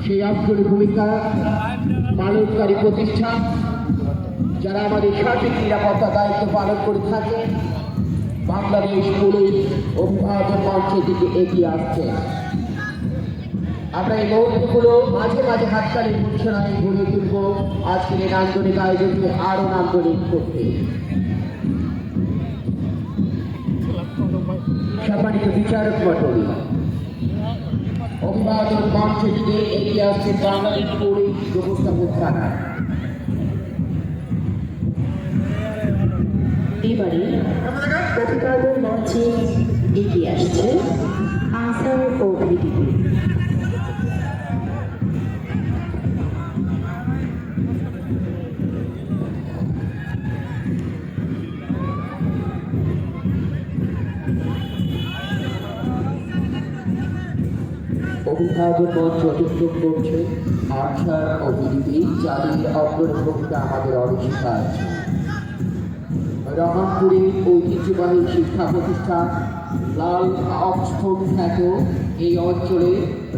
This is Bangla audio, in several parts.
সেই অগ্রণী ভূমিকা পালনকারী প্রতিষ্ঠান যারা আমাদের সার্বিক নিরাপত্তা দায়িত্ব পালন করে থাকে। বাংলাদেশ পুলিশ অভিভাবক মঞ্চের দিকে এগিয়ে আসছে। আমরা এই মুহূর্তগুলো মাঝে মাঝে হাততালির ঘোষণায় গড়ে তুলব আজকের এই নান্দনিক আয়োজনকে আরো নান্দনিক করতে। সম্মানিত বিচারক মণ্ডলী, অভিভাবক মঞ্চের দিকে এগিয়ে আসছে বাংলাদেশ পুলিশ ব্যবস্থাপক থানা। এবারে অভিভাবক মঞ্চে এগিয়ে আসছে আনসার ও ভিডিপি। অভিভাবক মঞ্চ অতিক্রম করছে আনসার ও ভিডিপি, যাদের অগ্রণী ভূমিকা আমাদের অনস্বীকার। রহনপুরের ঐতিহ্যবাহী শিক্ষা প্রতিষ্ঠান লাল অক্সফোর্ড খ্যাত এই অঞ্চলে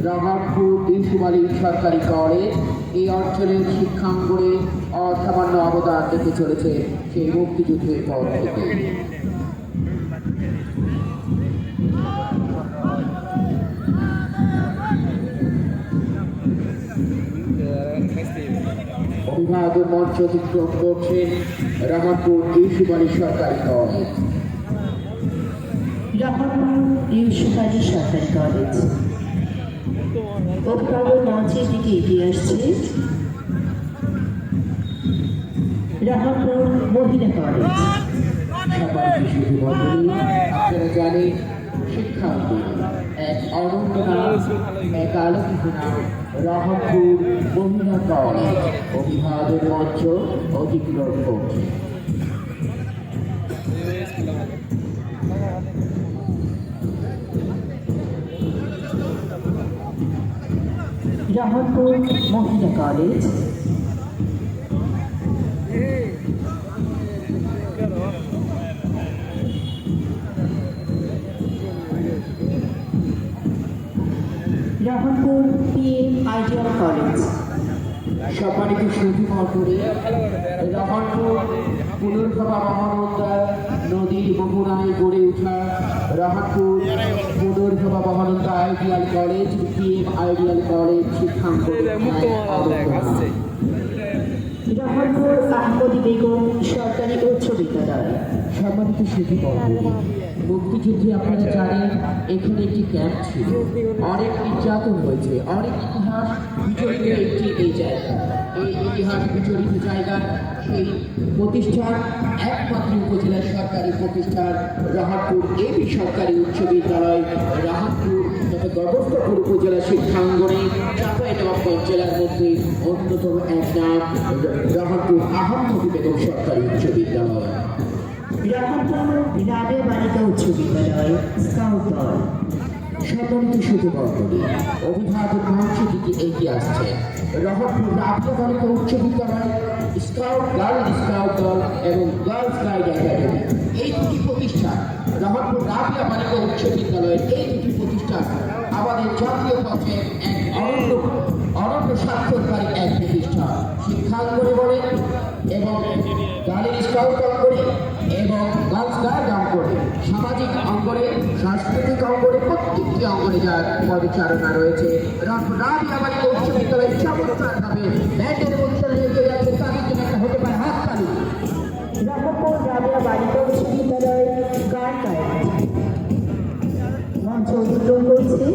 রহনপুর ইউসুফ সরকারি কলেজ এই অঞ্চলের শিক্ষাঙ্গনে অসামান্য অবদান রেখে চলেছে সেই মুক্তিযুদ্ধের পর থেকে। অভিভাবক মঞ্চ অতিক্রম করছে রহনপুর ইউসুফ সরকারি কলেজ। রহনপুর ইউসুফ সরকারি কলেজ অভিভাবক মঞ্চের দিকে এগিয়ে আসছে রহনপুর মহিলা কলেজ। আপনারা জানেন শিক্ষা এক অনন্ত নাম, এক আলোকিত নাম রহনপুর মহিলা কলেজ অভিভাবক মঞ্চ অতিক্রম করছে। রহনপুর মহিলা college Rohanpur PM ideal college. সম্মানিত সুধী মণ্ডলী, রহনপুর পুনর্ভবা মহানন্দা নদীর মোহনায় গড়ে ওঠা Rohanpur Punarbhaba Mahananda ideal college PM ideal college শিক্ষাঙ্গনে রহনপুর আহমদী বেগম সরকারি উচ্চ বিদ্যালয়। সম্মানিত সুধী মণ্ডলী, মুক্তিযুদ্ধে আপনারা জানেন এখানে একটি ক্যাম্প ছিল, অনেক নির্যাতন হয়েছে, অনেক ইতিহাস বিচরিত এই জায়গা। এই ইতিহাস বিচরিত জায়গা সেই প্রতিষ্ঠান একমাত্র উপজেলার সরকারি প্রতিষ্ঠান রহনপুর এবি সরকারি উচ্চ বিদ্যালয় রহনপুর তথা গভর্নপুর উপজেলা শিক্ষাঙ্গনে চাঁপাইনবাবগঞ্জ জেলার মধ্যে অন্যতম এক নাম রহনপুর আহমদী বেগম সরকারি উচ্চ বিদ্যালয়। রহনপুর রাবেয়া বালিকা উচ্চ বিদ্যালয় স্কাউট দল। সম্মানিত সুধী মণ্ডলী, অভিভাবক মঞ্চ দিকে এগিয়ে আসছে রহনপুর রাবেয়া বালিকা উচ্চ বিদ্যালয় স্কাউট দল এবং গার্লস গাইড একাডেমি। এই দুটি প্রতিষ্ঠান রহনপুর রাবেয়া বালিকা উচ্চ বিদ্যালয়ের এই দুটি প্রতিষ্ঠান আমাদের জাতীয় পথে এক অনন্য স্বাক্ষরকারী এক প্রতিষ্ঠান। শিক্ষাঙ্গনে বলে এবং গার্লস স্কাউট অঙ্গনে এবং গার্লস গাইড অঙ্গনে, সামাজিক অঙ্গনে, সাংস্কৃতিক অঙ্গনে, প্রত্যেকটি অঙ্গনে যার পদচারণা রয়েছে রাবেয়া বালিকা উচ্চ বিদ্যালয় চমৎকারভাবে ব্যান্ডের অনুষ্ঠানে এগিয়ে যাচ্ছে। তাদের জন্য একটা হতে পারে হাততালি। রহনপুর রাবেয়া বালিকা উচ্চ বিদ্যালয় গান গাইড মঞ্চ অতিক্রম করছে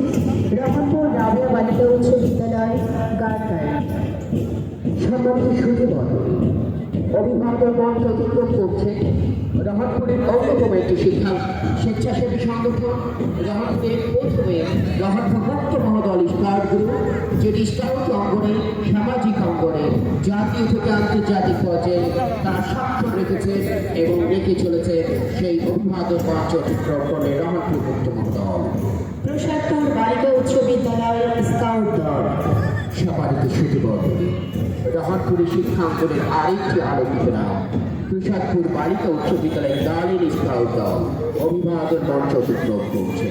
রহনপুর রাবেয়া বালিকা উচ্চ বিদ্যালয় গান গাইড। সম্মানিত সুধী মণ্ডলী, অভিভাবক মঞ্চ অতিক্রম করছে রহনপুরের অন্যতম একটি স্বেচ্ছাসেবী সংগঠন রহনপুরের প্রথমে রহনপুর মুক্ত মহোদল স্কাউট গ্রুপ, যেটি স্কাউট অঙ্গনে, সামাজিক অঙ্গনে, জাতীয় থেকে আন্তর্জাতিক পর্যায়ে তার স্বাক্ষর রেখেছে এবং রেখে চলেছে। সেই অভিভাবক মঞ্চ অতিক্রম করে রহনপুর মুক্ত মহোদল। প্রসাদপুর বালিকা উচ্চ বিদ্যালয় স্কাউট দল। সম্মানিত সুধী মণ্ডলী, রহনপুরের শিক্ষাঙ্গনের আরেকটি আলোকিত নাম তুষারপুর বালিকা উচ্চ বিদ্যালয় গার্লের স্কাউট দল অভিভাবকের মঞ্চ অতিক্রম করছে।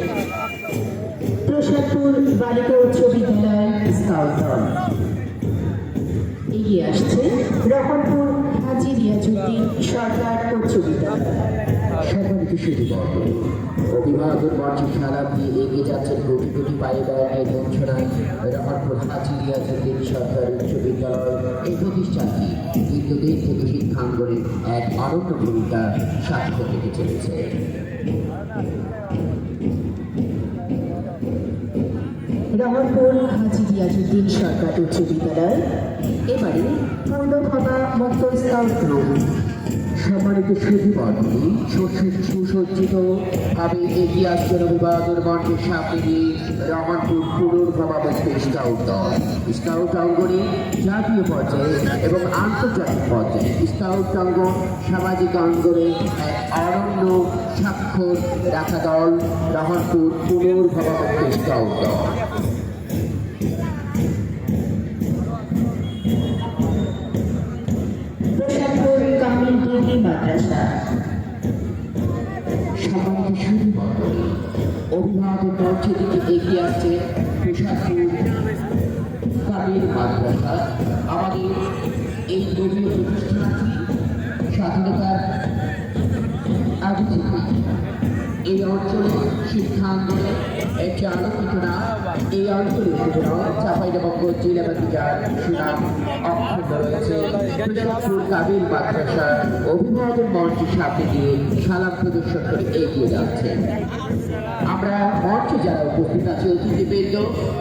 প্রসাদপুর বালিকা উচ্চ বিদ্যালয় স্কাউট দল এগিয়ে আসছে রহনপুর হাজি রিয়াজউদ্দিন সরকার উচ্চ বিদ্যালয়। সম্মানিত সুধীবর্গ, অভিভাবকের মঞ্চে খেলা দিয়ে এগিয়ে যাচ্ছেন কোটি কোটি পায়ে ব্যাগের বঞ্চনায় রহনপুর হাজি রিয়াজউদ্দিন সরকার উচ্চ বিদ্যালয়। এই প্রতিষ্ঠানটি দীর্ঘদিন থেকে শিক্ষাঙ্গনে এক অনন্য ভূমিকা সাক্ষ্য রেখে চলেছে। রহনপুর হাজি রিয়াজউদ্দিন সরকার উচ্চ বিদ্যালয় এবারে পূর্ণভবা মুক্ত স্কাউট গ্রুপ। সম্মানিত সুধীমণ্ডলী, সুসজ্জিত ভাবে এগিয়ে আসছেন অভিভাবকের মঞ্চের সামনে দিয়ে রহনপুর পুনর্ভবা মুক্ত স্কাউট দল। স্কাউট অঙ্গনে জাতীয় পর্যায়ে এবং আন্তর্জাতিক পর্যায়ে স্কাউট অঙ্গন সামাজিক অঙ্গনে এক অনন্য স্বাক্ষর রাখা দল রহনপুর পুনর্ভবা মুক্ত স্কাউট দল। প্রসাদপুর কামিল ডিগ্রি মাদ্রাসা। সম্মানিত সুধীমণ্ডলী, অভিভাবকের মঞ্চের দিকে এগিয়ে আসছে প্রসাদপুর কামিল মাদ্রাসা। আমাদের এই দলীয় প্রতিষ্ঠানটি স্বাধীনতার আগে থেকে এই অঞ্চলে শিক্ষাঙ্গনে একটি আলোকিত নাম। এই অঞ্চলে শুধু নয়, চাঁপাইনবাবগঞ্জ জেলা বাতিকার সুনাম অক্ষুণ্ণ রয়েছে। প্রসাদপুর কামিল মাদ্রাসা অভিভাবকের মঞ্চের সামনে দিয়ে সালাম প্রদর্শন করে এগিয়ে যাচ্ছে। আমরা মঞ্চে যারা উপস্থিত আছে অতিথিবৃন্দ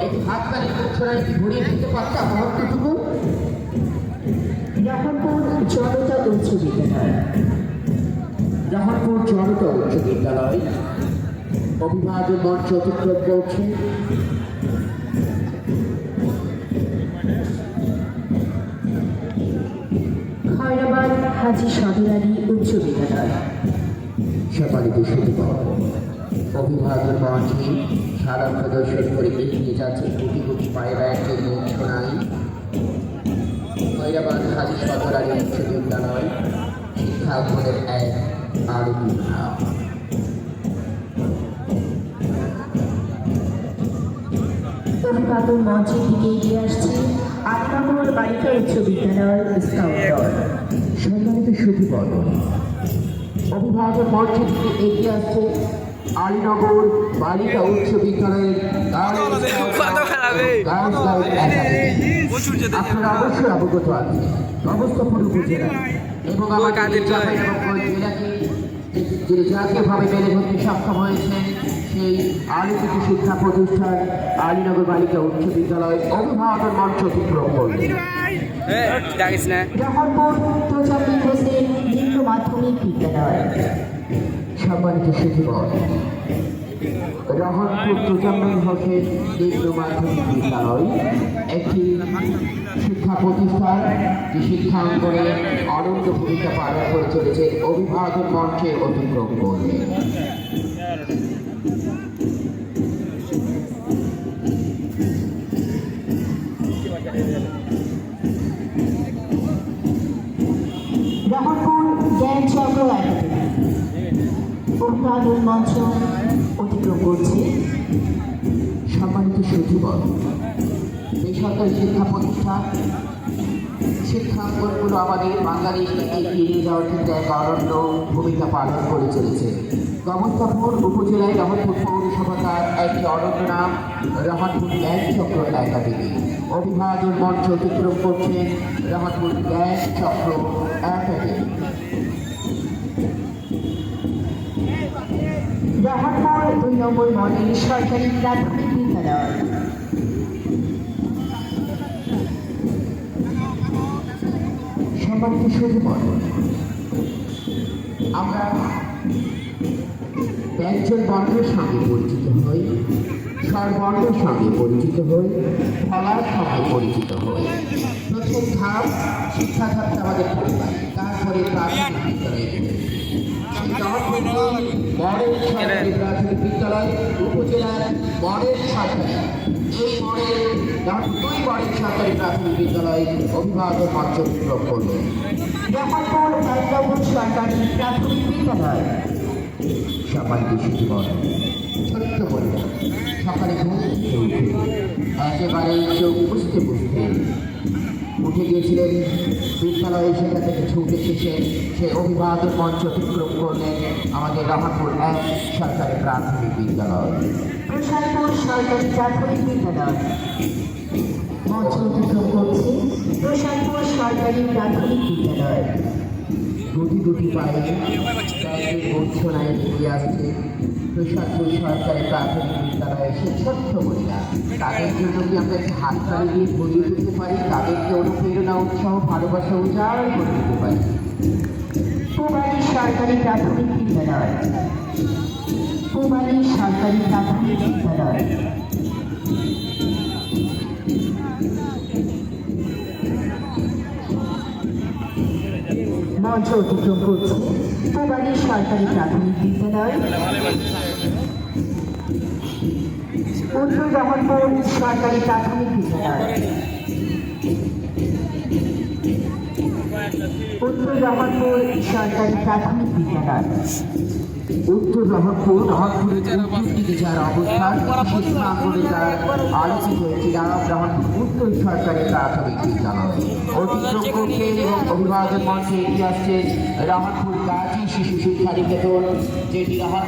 একটি হাততালি ঘোষণায় ঘুরিয়ে দিতে পারতাম মহত্বটুকু। রহনপুর জনতা উচ্চ বিদ্যালয়। রহনপুর জনতা উচ্চ বিদ্যালয় অভিভাবকের মঞ্চ অতিক্রম করছে। খয়রাবাদ হাজি সদর আলী উচ্চ বিদ্যালয়। সম্মানিত সুধীবর্গ, অভিভাবকের মঞ্চে সালাম প্রদর্শন করে এগিয়ে যাচ্ছে কোটি কোটি পায়ে ব্যাগের বঞ্চনায় খয়রাবাদ হাজি সদর আলী উচ্চ বিদ্যালয় শিক্ষাঙ্গনের এক আলোকিত নাম। অভিভাবক মঞ্চের দিকে এগিয়ে আসছে আলিনগর বালিকা উচ্চ বিদ্যালয় স্কাউট দল। সম্মানিত সুধীবর্গ, অভিভাবকের মঞ্চের দিকে এগিয়ে আসছে আলিনগর বালিকা উচ্চ বিদ্যালয়ের গার্লস গাইড একাডেমি। আপনারা অবশ্যই অবগত আছেন অবস্থাপুর উপজেলা এবং আমাদের চাঁপাইনবাবগঞ্জ জেলাকে যিনি জাতীয়ভাবে বেড়ে উঠতে সক্ষম হয়েছেন সেই আলোকিত শিক্ষা প্রতিষ্ঠান আলিনগর বালিকা উচ্চ বিদ্যালয় অভিভাবকের মঞ্চ অতিক্রম করলেন। রহনপুর তোজামিল হোসেন নিম্ন মাধ্যমিক বিদ্যালয়। সম্মানিত সুধীবর্গ, রহনপুর তোজামিল হোসেন নিম্ন মাধ্যমিক বিদ্যালয় একটি শিক্ষা প্রতিষ্ঠান যে শিক্ষাঙ্গনে অনন্য ভূমিকা পালন করে চলেছে অভিভাবকের মঞ্চে অতিক্রম করলেন। রহনপুর জ্ঞান চক্র একাডেমি অভিভাবক মঞ্চ অতিক্রম করছে। সম্মানিত সুধীবর্গ, বেসরকারি শিক্ষা প্রতিষ্ঠান শিক্ষাঙ্গনগুলো আমাদের বাংলাদেশকে এগিয়ে নিয়ে যাওয়ার ক্ষেত্রে এক অনন্য ভূমিকা পালন করে চলেছে। গমস্তাপুর উপজেলায় রহনপুর পৌরসভা তার একটি অনন্য নাম রহনপুর জ্ঞান চক্র একাডেমি। অভিভাবকের মঞ্চ অতিক্রম করছেন রহনপুর জ্ঞান চক্র একাডেমি। রহনপুর 2 নম্বর মডেল সরকারি প্রাথমিক বিদ্যালয়। সম্মানিত সুধীবর্গ, আমরা ব্যঞ্জন বর্ণের সঙ্গে পরিচিত হই, স্বরবর্ণের সঙ্গে পরিচিত হই, ফলার সঙ্গে পরিচিত হই। প্রথম ধাপ শিক্ষা ধাপটা আমাদের পরিবার, তারপরে প্রাথমিক বিদ্যালয়ে মডেল সরকারি প্রাথমিক বিদ্যালয় উপজেলার মডেল সরকারি এই মডেল 2 মডেল সরকারি প্রাথমিক বিদ্যালয় অভিভাবক মঞ্চ অতিক্রম করলেন। রহনপুর ১ নম্বর সরকারি প্রাথমিক বিদ্যালয়। সবাইকে সুখবর। ছোট্ট বললাম সকালে ঘুম থেকে উঠে একেবারে চোখ বুঝতে বুঝতে উঠে গিয়েছিলেন বিদ্যালয়ে। সেখান থেকে ছুটে শেষে সে অভিভাবক মঞ্চ অতিক্রম করলেন আমাদের রহনপুর ১ সরকারি প্রাথমিক বিদ্যালয়। প্রসাদপুর সরকারি প্রাথমিক বিদ্যালয়। মঞ্চ অতিক্রম করছে প্রসাদপুর সরকারি প্রাথমিক বিদ্যালয়। গুটি গুটি পায়ে ব্যাগের বর্ষণায় এগিয়ে আসছে প্রসাদপুর সরকারি প্রাথমিক বিদ্যালয়ে সে ছোট্ট মহিলা। তাদের জন্য কি আমরা একটু হাত তালি দিয়ে ভরিয়ে দিতে পারি? তাদেরকে অনুপ্রেরণা উৎসাহ ভালোবাসা উজাড় করে দিতে পারি। পূবালী সরকারি প্রাথমিক বিদ্যালয়। পূবালী সরকারি প্রাথমিক বিদ্যালয়। মঞ্চ অতিক্রম করছে পূবালী সরকারি প্রাথমিক বিদ্যালয়। উত্তর রহনপুর সরকারি প্রাথমিক বিদ্যালয়। উত্তর রহনপুর সরকারি প্রাথমিক বিদ্যালয়। উত্তর রহনপুরের উত্তর দিকে যার অবস্থান শিক্ষাঙ্গনে তার আলোচিত হয়েছে রহনপুর উত্তর সরকারি প্রাথমিক বিদ্যালয়। অতিক্রম করছে এবং অভিভাবকের মঞ্চে এগিয়ে আসছেন রহনপুর গাজী শিশু শিক্ষা নিকেতন, যেটি রহনপুর